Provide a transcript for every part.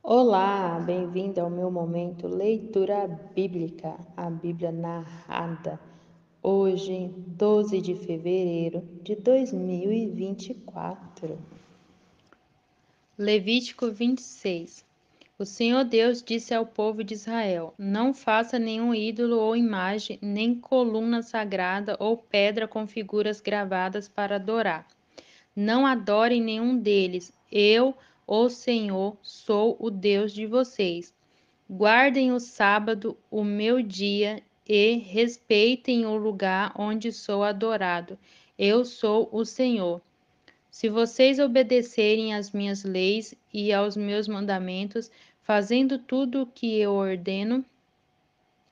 Olá, bem-vindo ao meu momento Leitura Bíblica, a Bíblia narrada. Hoje, 12 de fevereiro de 2024. Levítico 26. O Senhor Deus disse ao povo de Israel: Não faça nenhum ídolo ou imagem, nem coluna sagrada ou pedra com figuras gravadas para adorar. Não adorem nenhum deles. Eu, o Senhor, sou o Deus de vocês. Guardem o sábado, o meu dia, e respeitem o lugar onde sou adorado. Eu sou o Senhor. Se vocês obedecerem às minhas leis e aos meus mandamentos, fazendo tudo o que eu ordeno,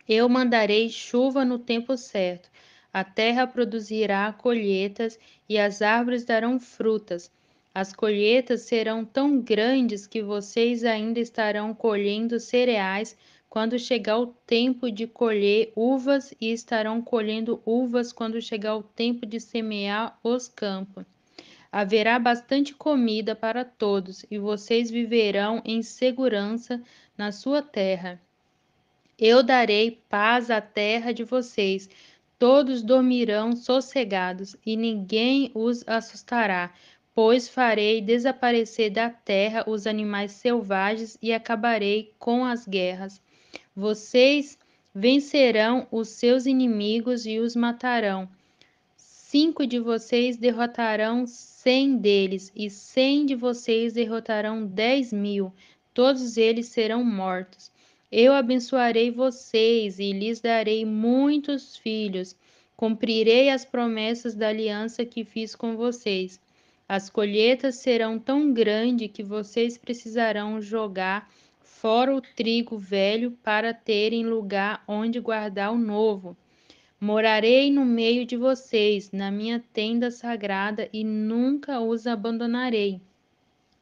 eu mandarei chuva no tempo certo. A terra produzirá colheitas e as árvores darão frutas. As colheitas serão tão grandes que vocês ainda estarão colhendo cereais quando chegar o tempo de colher uvas e estarão colhendo uvas quando chegar o tempo de semear os campos. Haverá bastante comida para todos e vocês viverão em segurança na sua terra. Eu darei paz à terra de vocês. Todos dormirão sossegados e ninguém os assustará, pois farei desaparecer da terra os animais selvagens e acabarei com as guerras. Vocês vencerão os seus inimigos e os matarão. 5 de vocês derrotarão 100 deles, e 100 de vocês derrotarão 10.000. Todos eles serão mortos. Eu abençoarei vocês e lhes darei muitos filhos. Cumprirei as promessas da aliança que fiz com vocês. As colheitas serão tão grandes que vocês precisarão jogar fora o trigo velho para terem lugar onde guardar o novo. Morarei no meio de vocês, na minha tenda sagrada, e nunca os abandonarei.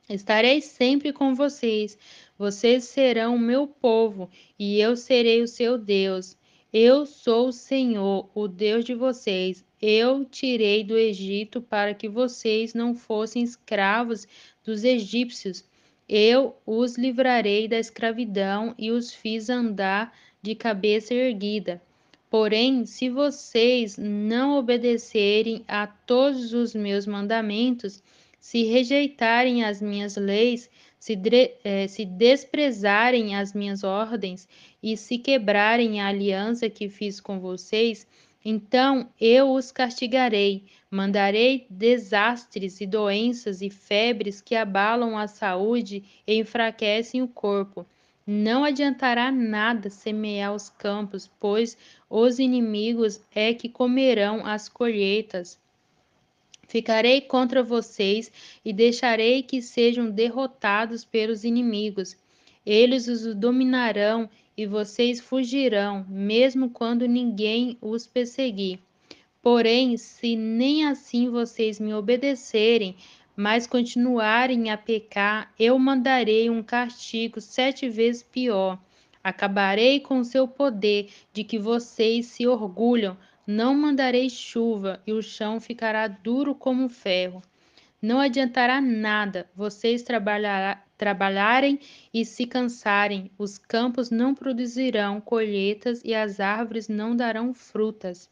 Estarei sempre com vocês. Vocês serão o meu povo, e eu serei o seu Deus. Eu sou o Senhor, o Deus de vocês. Eu tirei do Egito para que vocês não fossem escravos dos egípcios. Eu os livrarei da escravidão e os fiz andar de cabeça erguida. Porém, se vocês não obedecerem a todos os meus mandamentos, se rejeitarem as minhas leis, se desprezarem as minhas ordens e se quebrarem a aliança que fiz com vocês, então eu os castigarei, mandarei desastres e doenças e febres que abalam a saúde e enfraquecem o corpo. Não adiantará nada semear os campos, pois os inimigos é que comerão as colheitas. Ficarei contra vocês e deixarei que sejam derrotados pelos inimigos. Eles os dominarão e vocês fugirão, mesmo quando ninguém os perseguir. Porém, se nem assim vocês me obedecerem, mas continuarem a pecar, eu mandarei um castigo 7 vezes pior. Acabarei com seu poder de que vocês se orgulham. Não mandarei chuva e o chão ficará duro como ferro. Não adiantará nada vocês trabalharem e se cansarem. Os campos não produzirão colheitas e as árvores não darão frutas.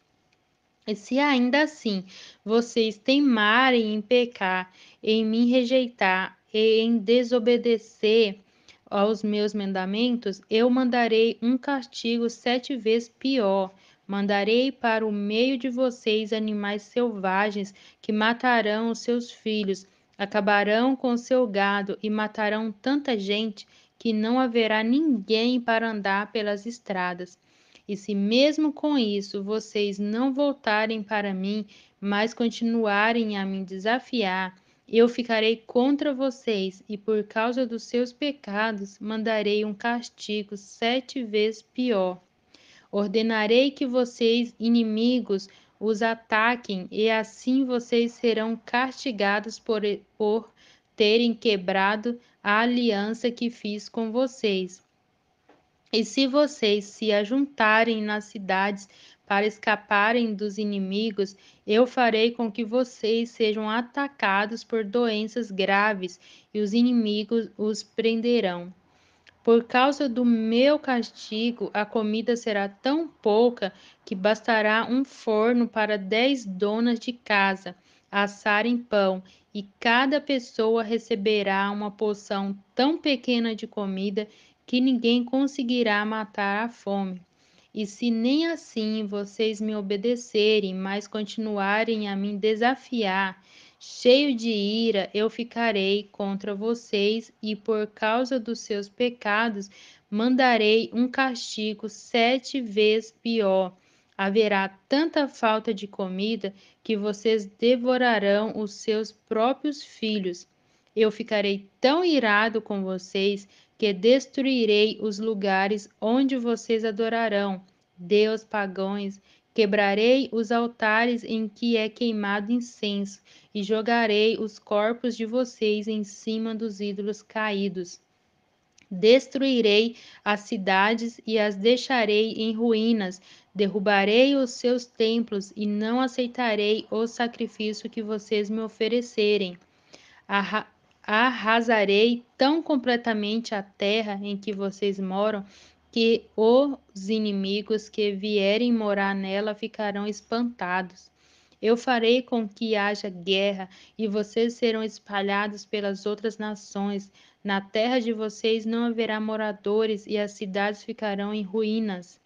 E se ainda assim vocês teimarem em pecar, em me rejeitar e em desobedecer aos meus mandamentos, eu mandarei um castigo 7 vezes pior. Mandarei para o meio de vocês animais selvagens que matarão os seus filhos, acabarão com o seu gado e matarão tanta gente que não haverá ninguém para andar pelas estradas. E se mesmo com isso vocês não voltarem para mim, mas continuarem a me desafiar, eu ficarei contra vocês e por causa dos seus pecados mandarei um castigo 7 vezes pior. Ordenarei que vocês, inimigos, os ataquem e assim vocês serão castigados por terem quebrado a aliança que fiz com vocês. E se vocês se ajuntarem nas cidades para escaparem dos inimigos, eu farei com que vocês sejam atacados por doenças graves e os inimigos os prenderão. Por causa do meu castigo, a comida será tão pouca que bastará um forno para 10 donas de casa assarem pão, e cada pessoa receberá uma porção tão pequena de comida que ninguém conseguirá matar a fome. E se nem assim vocês me obedecerem, mas continuarem a me desafiar, cheio de ira, eu ficarei contra vocês, e por causa dos seus pecados, mandarei um castigo 7 vezes pior. Haverá tanta falta de comida que vocês devorarão os seus próprios filhos. Eu ficarei tão irado com vocês que destruirei os lugares onde vocês adorarão deus pagãos, quebrarei os altares em que é queimado incenso e jogarei os corpos de vocês em cima dos ídolos caídos. Destruirei as cidades e as deixarei em ruínas, derrubarei os seus templos e não aceitarei o sacrifício que vocês me oferecerem. Arra Arrasarei tão completamente a terra em que vocês moram que os inimigos que vierem morar nela ficarão espantados. Eu farei com que haja guerra e vocês serão espalhados pelas outras nações. Na terra de vocês não haverá moradores e as cidades ficarão em ruínas.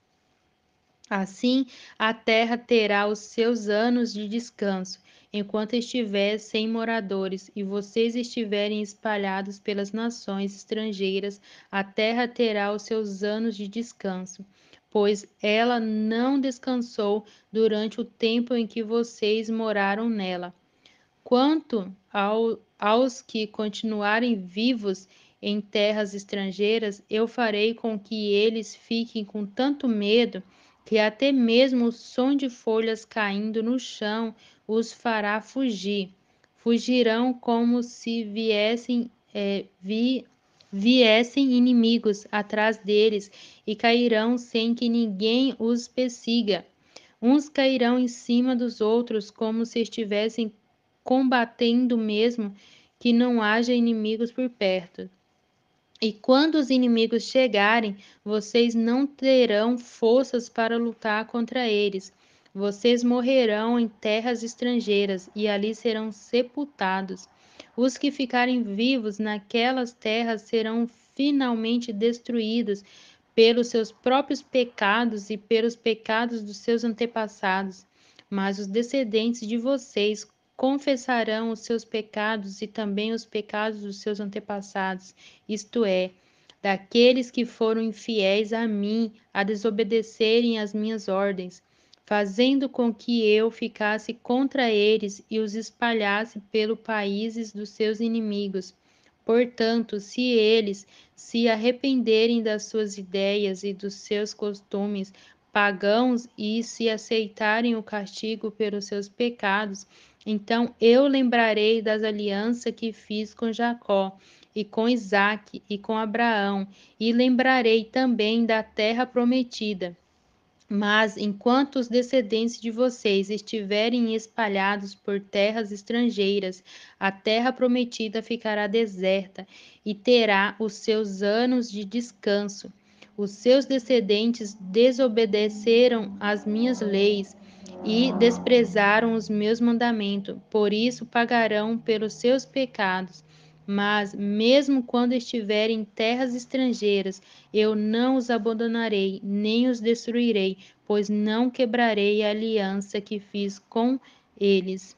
Assim, a terra terá os seus anos de descanso, enquanto estiver sem moradores, e vocês estiverem espalhados pelas nações estrangeiras, a terra terá os seus anos de descanso, pois ela não descansou durante o tempo em que vocês moraram nela. Quanto aos que continuarem vivos em terras estrangeiras, eu farei com que eles fiquem com tanto medo que até mesmo o som de folhas caindo no chão os fará fugir. Fugirão como se viessem inimigos atrás deles e cairão sem que ninguém os persiga. Uns cairão em cima dos outros como se estivessem combatendo mesmo que não haja inimigos por perto. E quando os inimigos chegarem, vocês não terão forças para lutar contra eles. Vocês morrerão em terras estrangeiras e ali serão sepultados. Os que ficarem vivos naquelas terras serão finalmente destruídos pelos seus próprios pecados e pelos pecados dos seus antepassados. Mas os descendentes de vocês confessarão os seus pecados e também os pecados dos seus antepassados, isto é, daqueles que foram infiéis a mim, a desobedecerem às minhas ordens, fazendo com que eu ficasse contra eles e os espalhasse pelos países dos seus inimigos. Portanto, se eles se arrependerem das suas ideias e dos seus costumes pagãos e se aceitarem o castigo pelos seus pecados, então eu lembrarei das alianças que fiz com Jacó e com Isaque e com Abraão, e lembrarei também da terra prometida. Mas enquanto os descendentes de vocês estiverem espalhados por terras estrangeiras, a terra prometida ficará deserta e terá os seus anos de descanso. Os seus descendentes desobedeceram às minhas leis e desprezaram os meus mandamentos, por isso pagarão pelos seus pecados. Mas, mesmo quando estiverem em terras estrangeiras, eu não os abandonarei, nem os destruirei, pois não quebrarei a aliança que fiz com eles.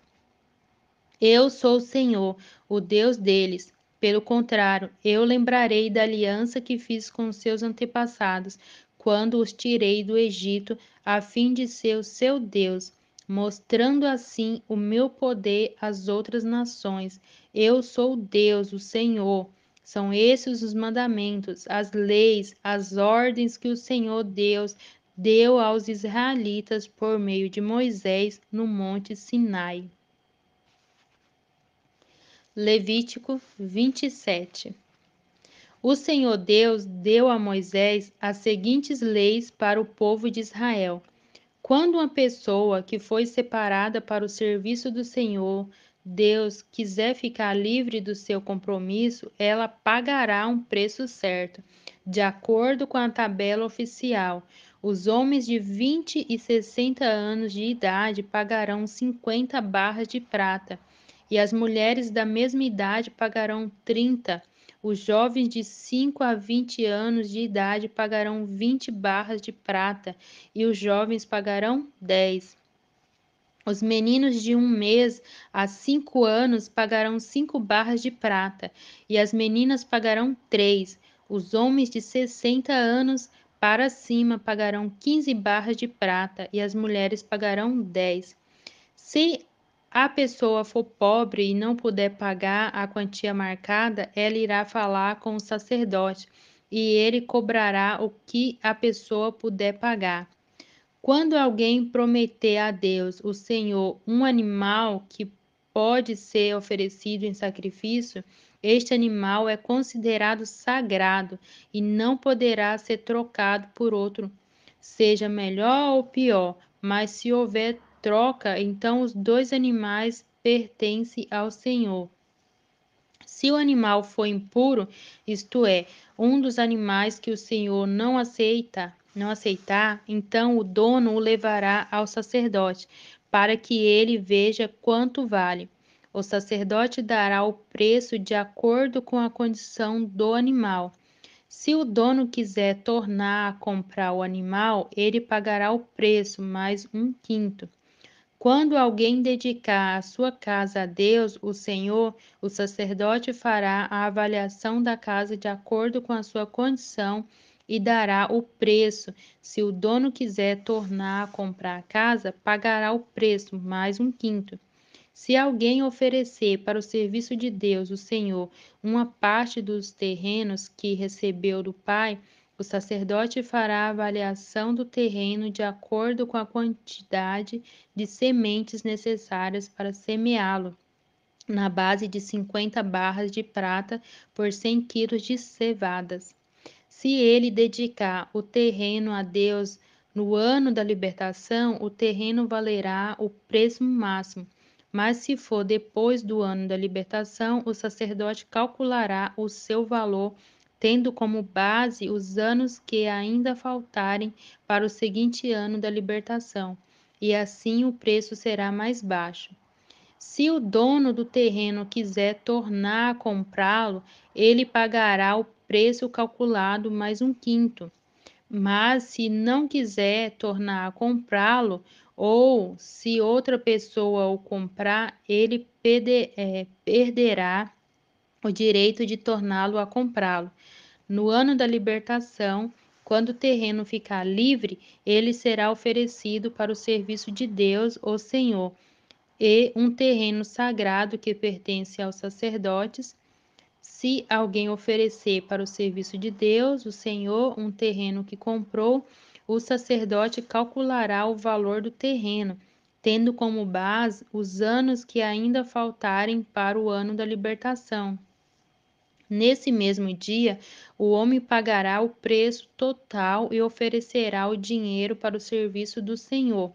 Eu sou o Senhor, o Deus deles. Pelo contrário, eu lembrarei da aliança que fiz com seus antepassados, quando os tirei do Egito, a fim de ser o seu Deus, mostrando assim o meu poder às outras nações. Eu sou Deus, o Senhor. São esses os mandamentos, as leis, as ordens que o Senhor Deus deu aos israelitas por meio de Moisés no monte Sinai. Levítico 27. O Senhor Deus deu a Moisés as seguintes leis para o povo de Israel. Quando uma pessoa que foi separada para o serviço do Senhor Deus quiser ficar livre do seu compromisso, ela pagará um preço certo. de acordo com a tabela oficial. Os homens de 20 e 60 anos de idade pagarão 50 barras de prata, e as mulheres da mesma idade pagarão 30. Os jovens de 5 a 20 anos de idade pagarão 20 barras de prata, e os jovens pagarão 10. Os meninos de 1 mês a 5 anos pagarão 5 barras de prata, e as meninas pagarão 3. Os homens de 60 anos para cima pagarão 15 barras de prata, e as mulheres pagarão 10. Se a pessoa for pobre e não puder pagar a quantia marcada, ela irá falar com o sacerdote, e ele cobrará o que a pessoa puder pagar. Quando alguém prometer a Deus, o Senhor, um animal que pode ser oferecido em sacrifício, este animal é considerado sagrado e não poderá ser trocado por outro, seja melhor ou pior. Mas se houver troca, então os dois animais pertencem ao Senhor. Se o animal for impuro, isto é, um dos animais que o Senhor não aceitar, então o dono o levará ao sacerdote, para que ele veja quanto vale. O sacerdote dará o preço de acordo com a condição do animal. Se o dono quiser tornar a comprar o animal, ele pagará o preço mais um quinto. Quando alguém dedicar a sua casa a Deus, o Senhor, o sacerdote fará a avaliação da casa de acordo com a sua condição e dará o preço. Se o dono quiser tornar a comprar a casa, pagará o preço, mais um quinto. Se alguém oferecer para o serviço de Deus, o Senhor, uma parte dos terrenos que recebeu do Pai, o sacerdote fará a avaliação do terreno de acordo com a quantidade de sementes necessárias para semeá-lo, na base de 50 barras de prata por 100 quilos de cevadas. Se ele dedicar o terreno a Deus no ano da libertação, o terreno valerá o preço máximo. Mas se for depois do ano da libertação, o sacerdote calculará o seu valor, tendo como base os anos que ainda faltarem para o seguinte ano da libertação, e assim o preço será mais baixo. Se o dono do terreno quiser tornar a comprá-lo, ele pagará o preço calculado mais um quinto. Mas se não quiser tornar a comprá-lo, ou se outra pessoa o comprar, ele perderá o direito de torná-lo a comprá-lo. No ano da libertação, quando o terreno ficar livre, ele será oferecido para o serviço de Deus, o Senhor, e um terreno sagrado que pertence aos sacerdotes. Se alguém oferecer para o serviço de Deus, o Senhor, um terreno que comprou, o sacerdote calculará o valor do terreno, tendo como base os anos que ainda faltarem para o ano da libertação. Nesse mesmo dia, o homem pagará o preço total e oferecerá o dinheiro para o serviço do Senhor.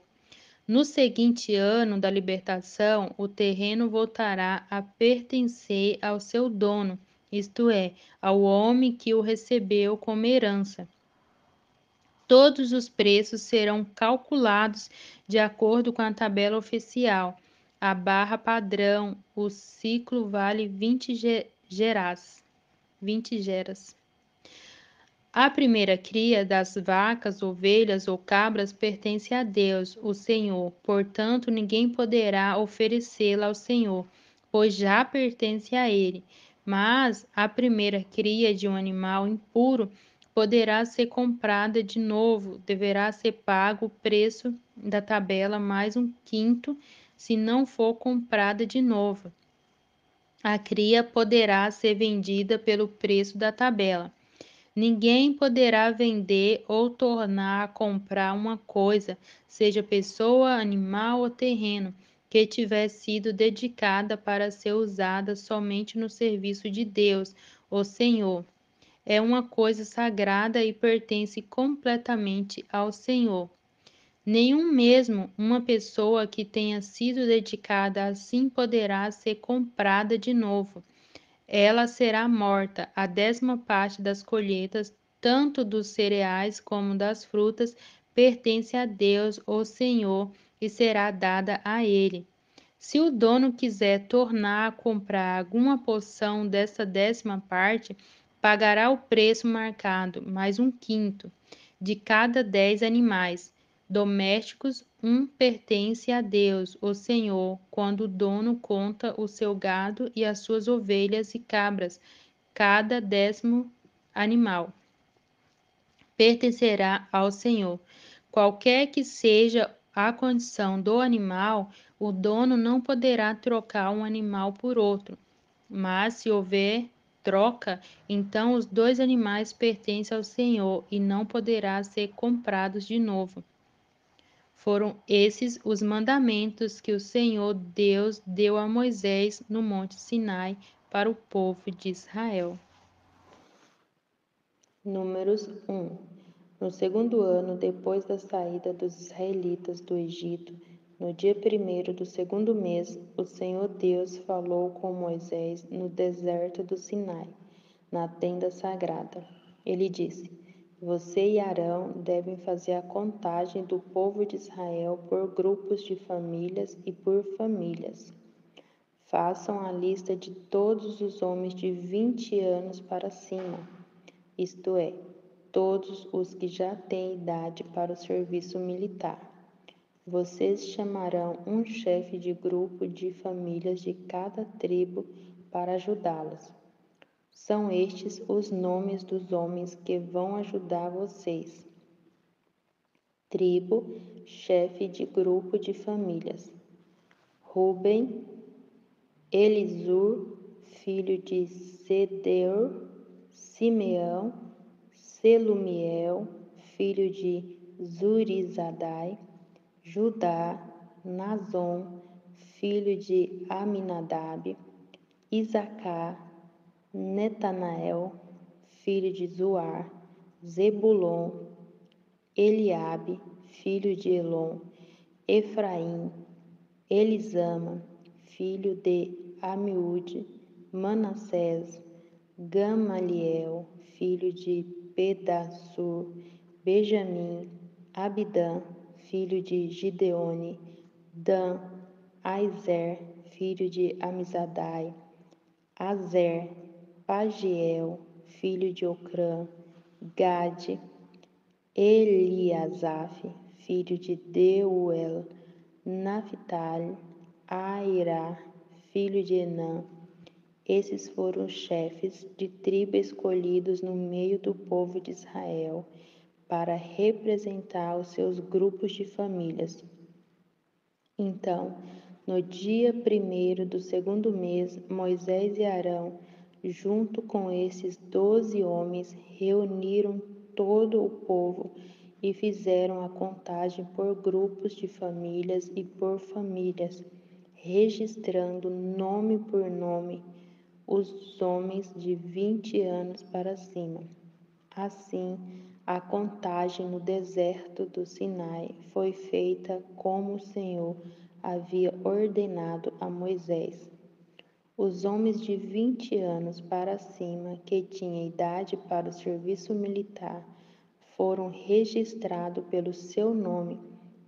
No seguinte ano da libertação, o terreno voltará a pertencer ao seu dono, isto é, ao homem que o recebeu como herança. Todos os preços serão calculados de acordo com a tabela oficial. A barra padrão, o ciclo vale 20 geras. 20 geras. A primeira cria das vacas, ovelhas ou cabras pertence a Deus, o Senhor. Portanto, ninguém poderá oferecê-la ao Senhor, pois já pertence a Ele. Mas a primeira cria de um animal impuro poderá ser comprada de novo, deverá ser pago o preço da tabela mais um quinto, se não for comprada de novo. A cria poderá ser vendida pelo preço da tabela. Ninguém poderá vender ou tornar a comprar uma coisa, seja pessoa, animal ou terreno, que tiver sido dedicada para ser usada somente no serviço de Deus, o Senhor. É uma coisa sagrada e pertence completamente ao Senhor. Nenhum mesmo uma pessoa que tenha sido dedicada assim poderá ser comprada de novo. Ela será morta, a 10ª parte das colheitas tanto dos cereais como das frutas, pertence a Deus, o Senhor, e será dada a ele. Se o dono quiser tornar a comprar alguma porção dessa 10ª parte, pagará o preço marcado, mais 1/5 de cada 10 animais domésticos. Um pertence a Deus, o Senhor, quando o dono conta o seu gado e as suas ovelhas e cabras. Cada 10º animal pertencerá ao Senhor. Qualquer que seja a condição do animal, o dono não poderá trocar um animal por outro. Mas se houver troca, então os 2 animais pertencem ao Senhor e não poderá ser comprados de novo. Foram esses os mandamentos que o Senhor Deus deu a Moisés no Monte Sinai para o povo de Israel. Números 1. No 2º ano depois da saída dos israelitas do Egito, no dia 1º do 2º mês, o Senhor Deus falou com Moisés no deserto do Sinai, na tenda sagrada. Ele disse: Você e Arão devem fazer a contagem do povo de Israel por grupos de famílias e por famílias. Façam a lista de todos os homens de 20 anos para cima, isto é, todos os que já têm idade para o serviço militar. Vocês chamarão um chefe de grupo de famílias de cada tribo para ajudá-las. São estes os nomes dos homens que vão ajudar vocês. Tribo, chefe de grupo de famílias. Ruben, Elisur, filho de Sedeur. Simeão, Selumiel, filho de Zurizadai. Judá, Nazon, filho de Aminadab. Isacar, Netanael, filho de Zuar. Zebulon, Eliabe, filho de Elon. Efraim, Elisama, filho de Amiúde. Manassés, Gamaliel, filho de Pedassur. Benjamim, Abidã, filho de Gideone. Dan, Aizer, filho de Amizadai. Azer, Pagiel, filho de Ocrã. Gade, Eliasaf, filho de Deuel. Naphtali, Airá, filho de Enã. Esses foram os chefes de tribo escolhidos no meio do povo de Israel para representar os seus grupos de famílias. Então, no dia 1º do 2º mês, Moisés e Arão, junto com esses 12 homens, reuniram todo o povo e fizeram a contagem por grupos de famílias e por famílias, registrando nome por nome os homens de 20 anos para cima. Assim, a contagem no deserto do Sinai foi feita como o Senhor havia ordenado a Moisés. Os homens de 20 anos para cima que tinham idade para o serviço militar foram registrados pelo seu nome,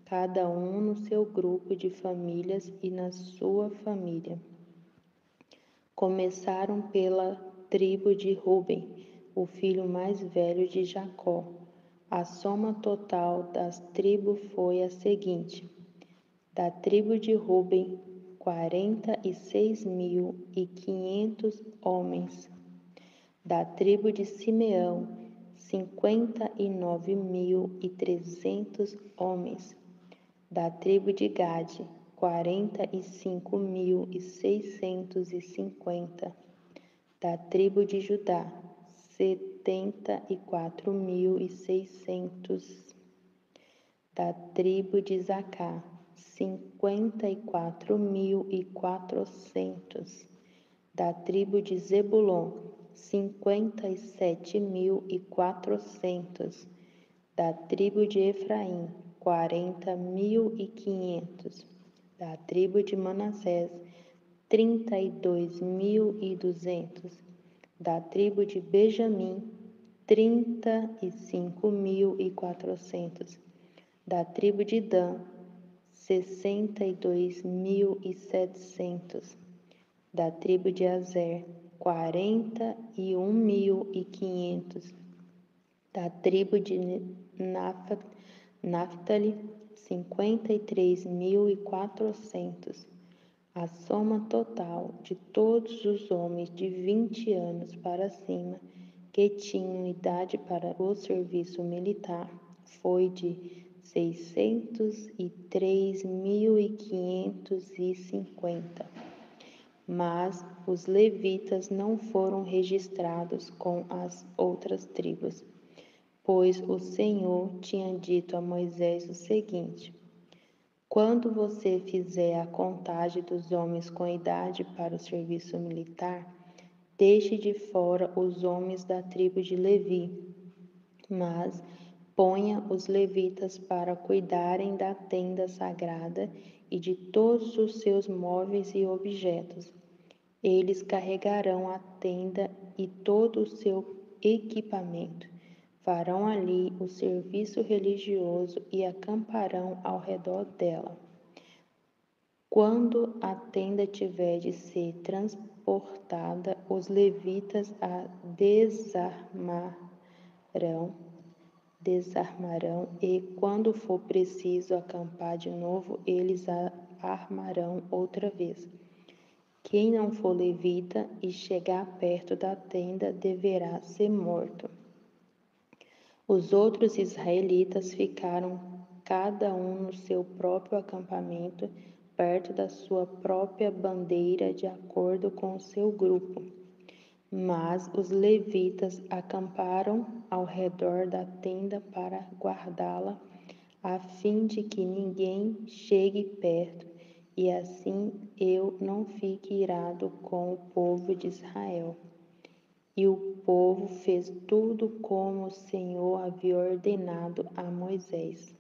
cada um no seu grupo de famílias e na sua família. Começaram pela tribo de Ruben, o filho mais velho de Jacó. A soma total das tribos foi a seguinte: da tribo de Ruben, 46.500 homens. Da tribo de Simeão, 59.300 homens. Da tribo de Gade, 45.650. Da tribo de Judá, 74.600. Da tribo de Isacar, 54.400. Da tribo de Zebulon, 57.400. Da tribo de Efraim, 40.500. Da tribo de Manassés, 32.200. Da tribo de Benjamim, 35.400. Da tribo de Dan, 62.700. Da tribo de Aser, 41.500. Da tribo de Naphtali, 53.400. A soma total de todos os homens de 20 anos para cima que tinham idade para o serviço militar foi de 603.550. Mas os levitas não foram registrados com as outras tribos, pois o Senhor tinha dito a Moisés o seguinte: quando você fizer a contagem dos homens com idade para o serviço militar, deixe de fora os homens da tribo de Levi, mas ponha os levitas para cuidarem da tenda sagrada e de todos os seus móveis e objetos. Eles carregarão a tenda e todo o seu equipamento, farão ali o serviço religioso e acamparão ao redor dela. Quando a tenda tiver de ser transportada, os levitas a desarmarão e, quando for preciso acampar de novo, eles a armarão outra vez. Quem não for levita e chegar perto da tenda deverá ser morto. Os outros israelitas ficaram cada um no seu próprio acampamento, perto da sua própria bandeira, de acordo com o seu grupo. Mas os levitas acamparam ao redor da tenda para guardá-la, a fim de que ninguém chegue perto, e assim eu não fique irado com o povo de Israel. E o povo fez tudo como o Senhor havia ordenado a Moisés.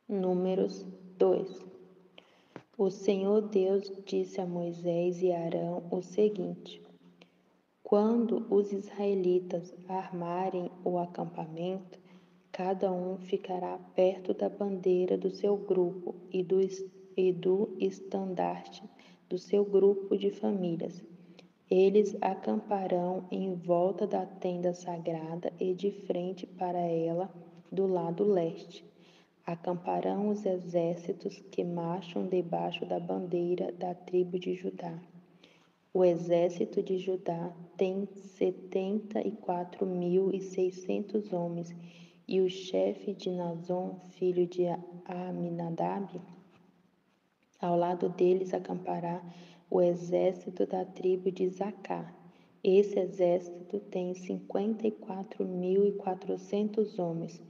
Números 2. O Senhor Deus disse a Moisés e Arão o seguinte: quando os israelitas armarem o acampamento, cada um ficará perto da bandeira do seu grupo e do estandarte do seu grupo de famílias. Eles acamparão em volta da tenda sagrada e de frente para ela, do lado leste. Acamparão os exércitos que marcham debaixo da bandeira da tribo de Judá. O exército de Judá tem 74.600 homens, e o chefe de Nazon, filho de Aminadab, ao lado deles acampará o exército da tribo de Zaccar. Esse exército tem 54.400 homens,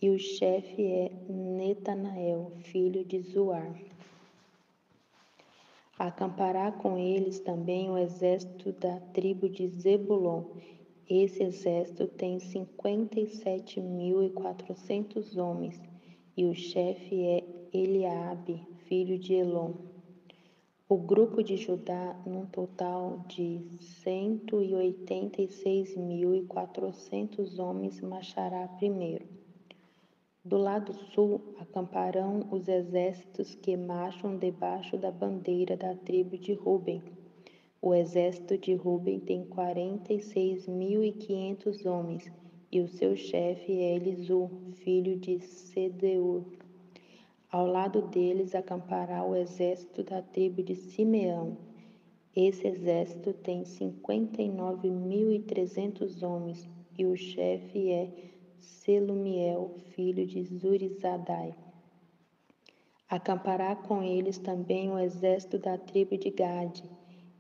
e o chefe é Netanael, filho de Zuar. Acampará com eles também o exército da tribo de Zebulon. Esse exército tem 57.400 homens, e o chefe é Eliabe, filho de Elon. O grupo de Judá, num total de 186.400 homens, marchará primeiro. Do lado sul, acamparão os exércitos que marcham debaixo da bandeira da tribo de Ruben. O exército de Ruben tem 46.500 homens, e o seu chefe é Elisur, filho de Sedeur. Ao lado deles acampará o exército da tribo de Simeão. Esse exército tem 59.300 homens, e o chefe é Selumiel, filho de Zurizadai. Acampará com eles também o exército da tribo de Gade.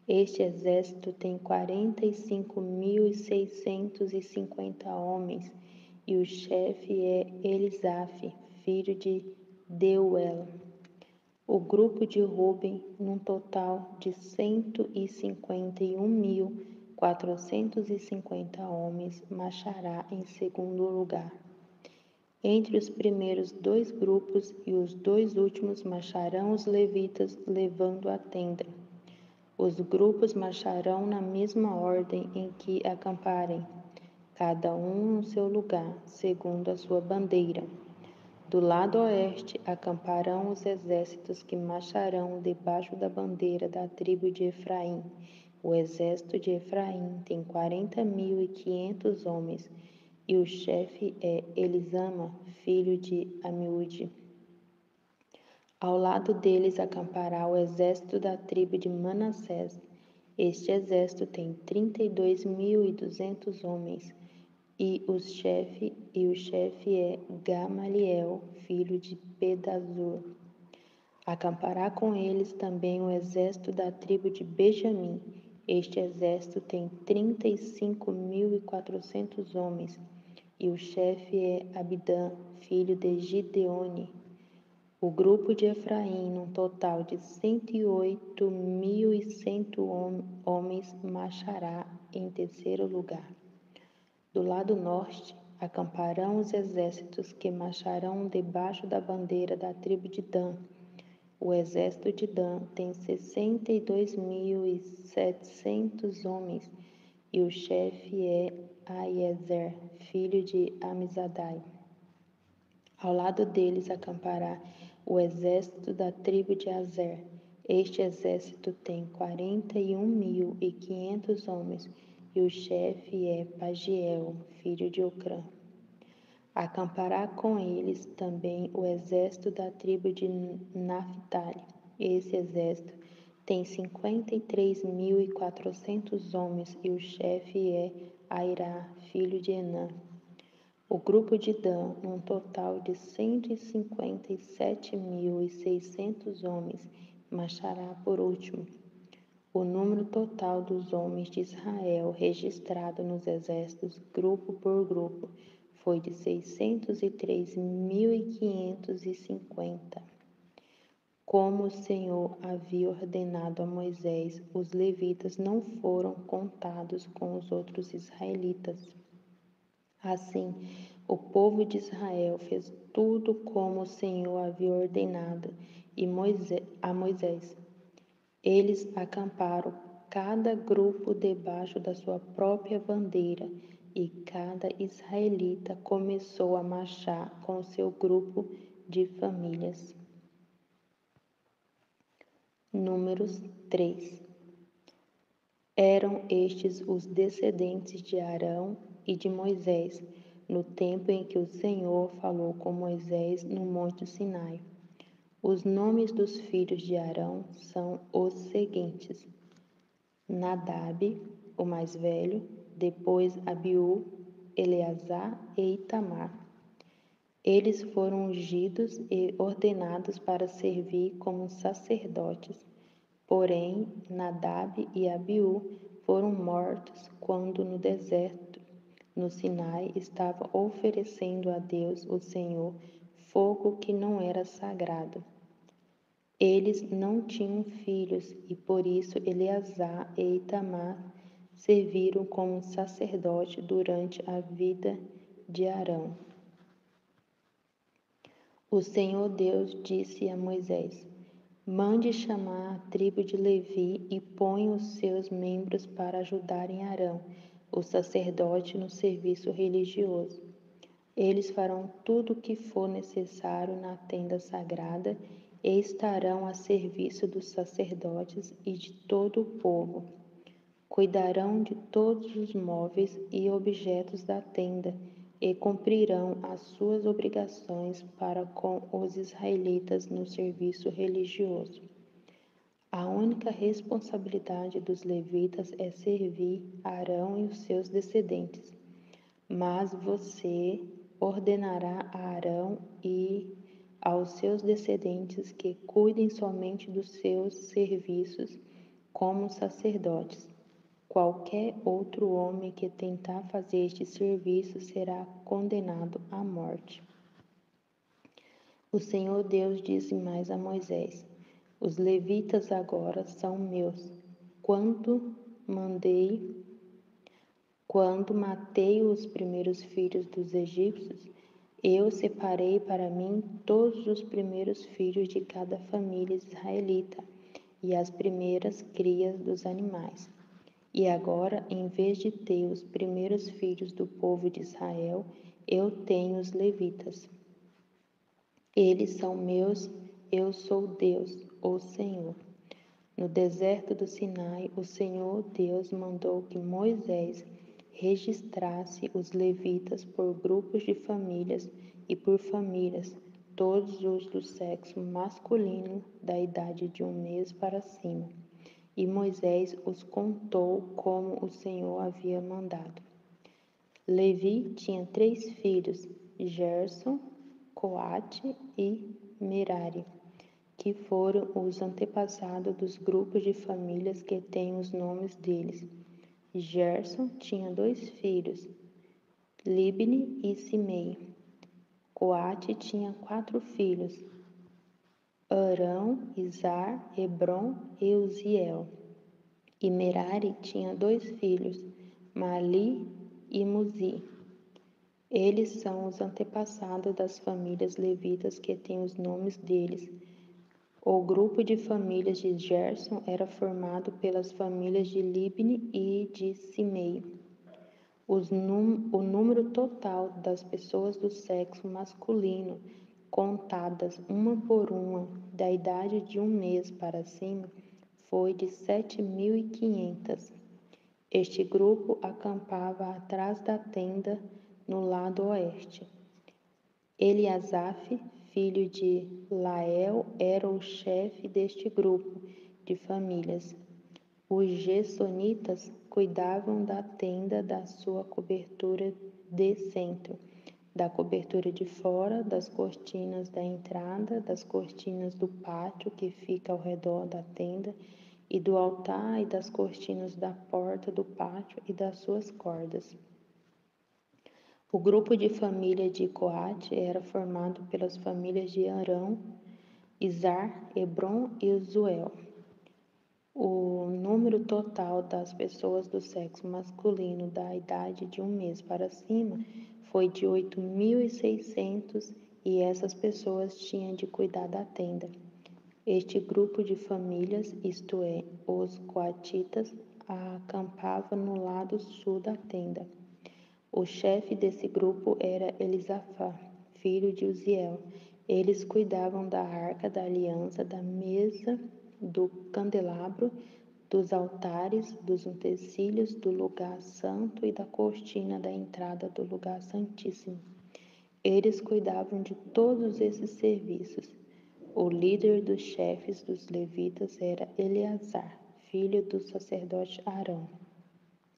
Este exército tem 45.650 homens, e o chefe é Elisaf, filho de Deuel. O grupo de Ruben, num total de 151.450 homens, marchará em segundo lugar. Entre os primeiros dois grupos e os dois últimos marcharão os levitas, levando a tenda. Os grupos marcharão na mesma ordem em que acamparem, cada um no seu lugar, segundo a sua bandeira. Do lado oeste acamparão os exércitos que marcharão debaixo da bandeira da tribo de Efraim. O exército de Efraim tem 40.500 homens, e o chefe é Elisama, filho de Amiúde. Ao lado deles acampará o exército da tribo de Manassés. Este exército tem 32.200 homens, e o chefe é Gamaliel, filho de Pedazur. Acampará com eles também o exército da tribo de Benjamim. Este exército tem 35.400 homens, e o chefe é Abidã, filho de Gideone. O grupo de Efraim, num total de 108.100 homens, marchará em terceiro lugar. Do lado norte, acamparão os exércitos que marcharão debaixo da bandeira da tribo de Dan. O exército de Dan tem 62.700 homens, e o chefe é Aiezer, filho de Amizadai. Ao lado deles acampará o exército da tribo de Azer. Este exército tem 41.500 homens, e o chefe é Pagiel, filho de Ocrã. Acampará com eles também o exército da tribo de Naphtali. Esse exército tem 53.400 homens, e o chefe é Airá, filho de Enã. O grupo de Dan, num total de 157.600 homens, marchará por último. O número total dos homens de Israel registrado nos exércitos, grupo por grupo, foi de 603.550. Como o Senhor havia ordenado a Moisés, os levitas não foram contados com os outros israelitas. Assim, o povo de Israel fez tudo como o Senhor havia ordenado a Moisés. Eles acamparam cada grupo debaixo da sua própria bandeira, e cada israelita começou a marchar com seu grupo de famílias. Números 3. Eram estes os descendentes de Arão e de Moisés, no tempo em que o Senhor falou com Moisés no Monte Sinai. Os nomes dos filhos de Arão são os seguintes: Nadab, o mais velho, depois Abiú, Eleazar e Itamar. Eles foram ungidos e ordenados para servir como sacerdotes. Porém, Nadab e Abiú foram mortos quando no deserto, no Sinai, estavam oferecendo a Deus, o Senhor, fogo que não era sagrado. Eles não tinham filhos, e por isso Eleazar e Itamar serviram como sacerdote durante a vida de Arão. O Senhor Deus disse a Moisés: Mande chamar a tribo de Levi e ponha os seus membros para ajudarem Arão, o sacerdote, no serviço religioso. Eles farão tudo o que for necessário na tenda sagrada e estarão a serviço dos sacerdotes e de todo o povo. Cuidarão de todos os móveis e objetos da tenda e cumprirão as suas obrigações para com os israelitas no serviço religioso. A única responsabilidade dos levitas é servir Arão e os seus descendentes. Mas você ordenará a Arão e aos seus descendentes que cuidem somente dos seus serviços como sacerdotes. Qualquer outro homem que tentar fazer este serviço será condenado à morte. O Senhor Deus disse mais a Moisés: Os levitas agora são meus. Quando matei os primeiros filhos dos egípcios, eu separei para mim todos os primeiros filhos de cada família israelita e as primeiras crias dos animais. E agora, em vez de ter os primeiros filhos do povo de Israel, eu tenho os levitas. Eles são meus, eu sou Deus, o Senhor. No deserto do Sinai, o Senhor Deus mandou que Moisés registrasse os levitas por grupos de famílias e por famílias, todos os do sexo masculino da idade de 1 mês para cima. E Moisés os contou como o Senhor havia mandado. Levi tinha 3 filhos, Gerson, Coate e Merari, que foram os antepassados dos grupos de famílias que têm os nomes deles. Gerson tinha 2 filhos, Libni e Simei. Coate tinha 4 filhos, Arão, Izar, Hebron e Uziel. E Merari tinha 2 filhos, Mali e Muzi. Eles são os antepassados das famílias levitas que têm os nomes deles. O grupo de famílias de Gerson era formado pelas famílias de Libni e de Simei. O número total das pessoas do sexo masculino, contadas uma por uma, da idade de 1 mês para cima, foi de 7.500. Este grupo acampava atrás da tenda no lado oeste. Eliasaf, filho de Lael, era o chefe deste grupo de famílias. Os Gersonitas cuidavam da tenda, da sua cobertura de centro, da cobertura de fora, das cortinas da entrada, das cortinas do pátio que fica ao redor da tenda, e do altar e das cortinas da porta do pátio e das suas cordas. O grupo de família de Coate era formado pelas famílias de Arão, Izar, Hebron e Uzuel. O número total das pessoas do sexo masculino da idade de 1 mês para cima foi de 8.600 e essas pessoas tinham de cuidar da tenda. Este grupo de famílias, isto é, os coatitas, acampava no lado sul da tenda. O chefe desse grupo era Elisafá, filho de Uziel. Eles cuidavam da arca da aliança, da mesa, do candelabro, dos altares, dos utensílios do lugar santo e da cortina da entrada do lugar santíssimo. Eles cuidavam de todos esses serviços. O líder dos chefes dos levitas era Eleazar, filho do sacerdote Arão.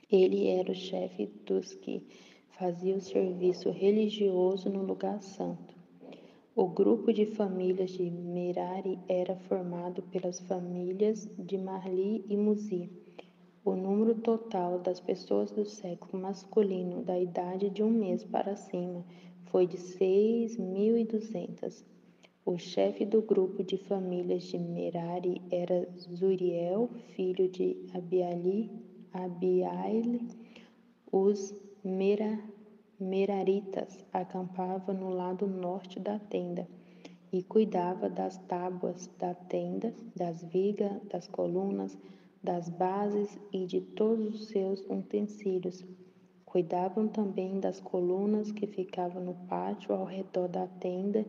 Ele era o chefe dos que faziam o serviço religioso no lugar santo. O grupo de famílias de Merari era formado pelas famílias de Mahli e Muzi. O número total das pessoas do sexo masculino da idade de 1 mês para cima foi de 6.200. O chefe do grupo de famílias de Merari era Zuriel, filho de Abiaile. Os Meraritas acampavam no lado norte da tenda e cuidava das tábuas da tenda, das vigas, das colunas, das bases e de todos os seus utensílios. Cuidavam também das colunas que ficavam no pátio ao redor da tenda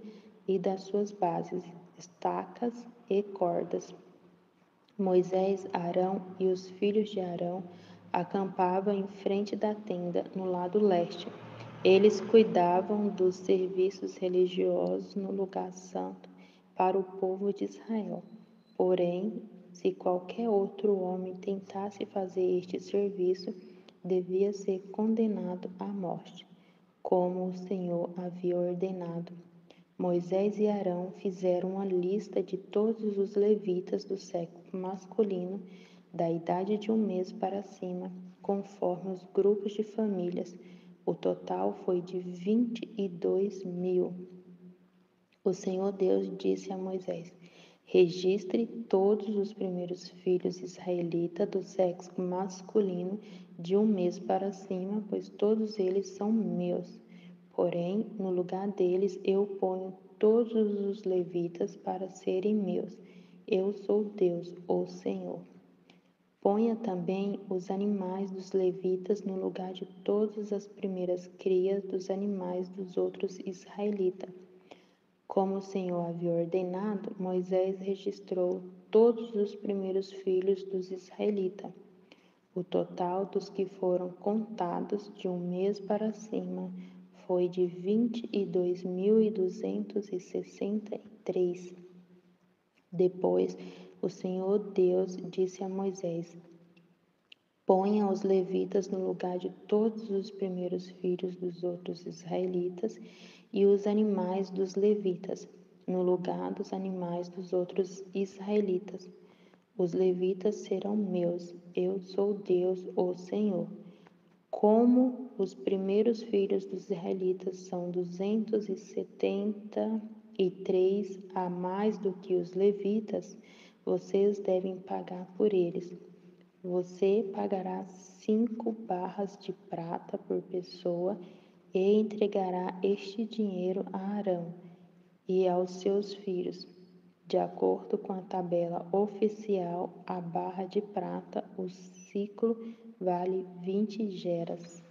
e das suas bases, estacas e cordas. Moisés, Arão e os filhos de Arão acampavam em frente da tenda, no lado leste. Eles cuidavam dos serviços religiosos no lugar santo para o povo de Israel. Porém, se qualquer outro homem tentasse fazer este serviço, devia ser condenado à morte, como o Senhor havia ordenado. Moisés e Arão fizeram uma lista de todos os levitas do sexo masculino, da idade de 1 mês para cima, conforme os grupos de famílias. O total foi de 22.000. O Senhor Deus disse a Moisés: registre todos os primeiros filhos israelitas do sexo masculino de 1 mês para cima, pois todos eles são meus. Porém, no lugar deles eu ponho todos os levitas para serem meus. Eu sou Deus, o Senhor. Ponha também os animais dos levitas no lugar de todas as primeiras crias dos animais dos outros israelitas. Como o Senhor havia ordenado, Moisés registrou todos os primeiros filhos dos israelitas. O total dos que foram contados de um mês para cima foi de 22.263. Depois, o Senhor Deus disse a Moisés: Ponha os levitas no lugar de todos os primeiros filhos dos outros israelitas e os animais dos levitas no lugar dos animais dos outros israelitas. Os levitas serão meus, eu sou Deus, o Senhor. Como os primeiros filhos dos israelitas são 273 a mais do que os levitas, vocês devem pagar por eles. Você pagará 5 barras de prata por pessoa e entregará este dinheiro a Arão e aos seus filhos. De acordo com a tabela oficial, a barra de prata, o ciclo, vale 20 geras.